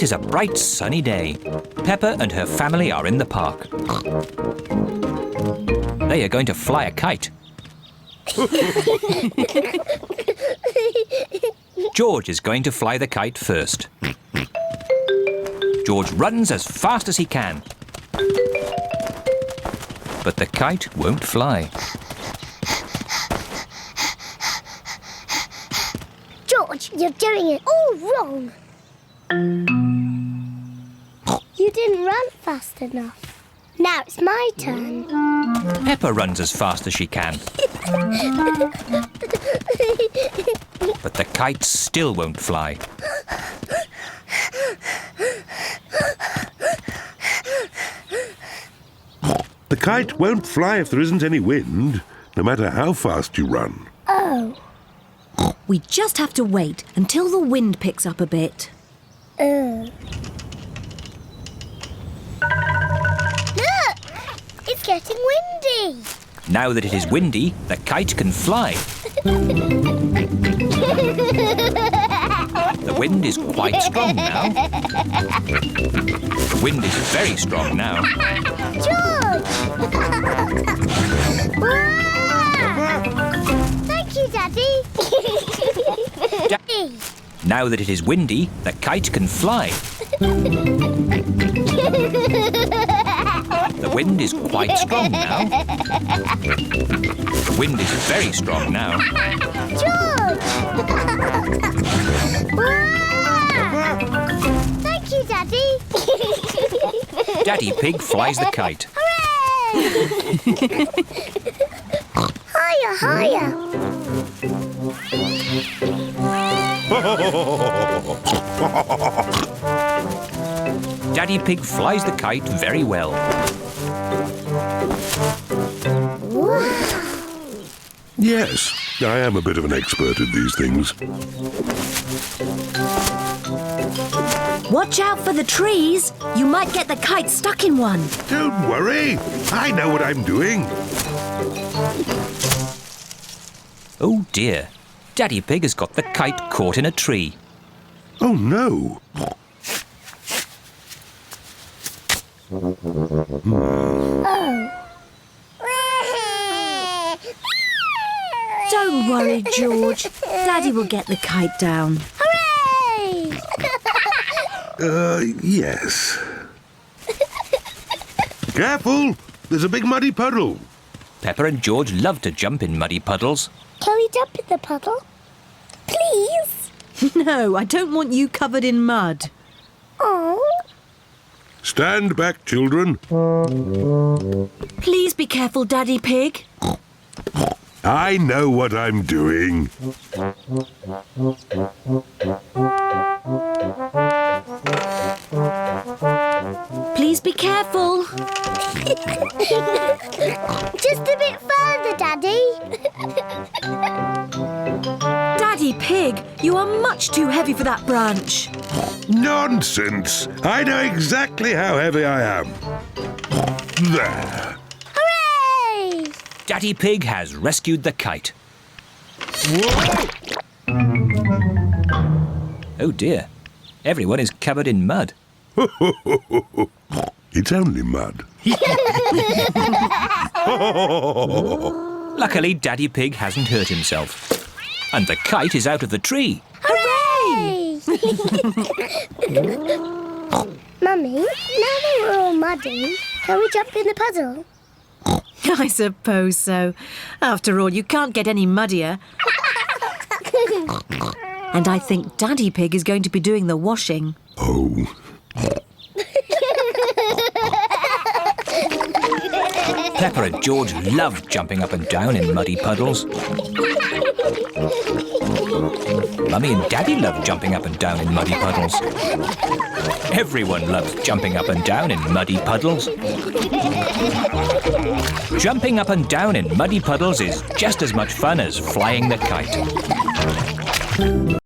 It is a bright sunny day. Peppa and her family are in the park. They are going to fly a kite. George is going to fly the kite first. George runs as fast as he can. But the kite won't fly. George, you're doing it all wrong. You didn't run fast enough. Now it's my turn. Peppa runs as fast as she can. But the kite still won't fly. The kite won't fly if there isn't any wind, no matter how fast you run. Oh. We just have to wait until the wind picks up a bit. Look! It's getting windy. Now that it is windy, the kite can fly. The wind is quite strong now. The wind is very strong now. George! Thank you, Daddy. Now that it is windy, the kite can fly. The wind is quite strong now. The wind is very strong now. George! Thank you, Daddy. Daddy Pig flies the kite. Hooray! Higher, higher. Daddy Pig flies the kite very well. Yes, I am a bit of an expert at these things. Watch out for the trees. You might get the kite stuck in one. Don't worry, I know what I'm doing. Oh dear, Daddy Pig has got the kite caught in a tree. Oh no! Don't worry, George. Daddy will get the kite down. Hooray! Yes. Careful! There's a big muddy puddle. Peppa and George love to jump in muddy puddles. Can we jump in the puddle? Please? No, I don't want you covered in mud. Oh. Stand back, children. Please be careful, Daddy Pig. I know what I'm doing. Please be careful. Just a bit further, Daddy. Daddy Pig, you are much too heavy for that branch. Nonsense! I know exactly how heavy I am. There. Hooray! Daddy Pig has rescued the kite. Oh dear, everyone is covered in mud. It's only mud. Luckily, Daddy Pig hasn't hurt himself. And the kite is out of the tree. Hooray! Mummy, now that we're all muddy, can we jump in the puddle? I suppose so. After all, you can't get any muddier. And I think Daddy Pig is going to be doing the washing. Oh. Peppa and George love jumping up and down in muddy puddles. Mummy and Daddy love jumping up and down in muddy puddles. Everyone loves jumping up and down in muddy puddles. Jumping up and down in muddy puddles is just as much fun as flying the kite.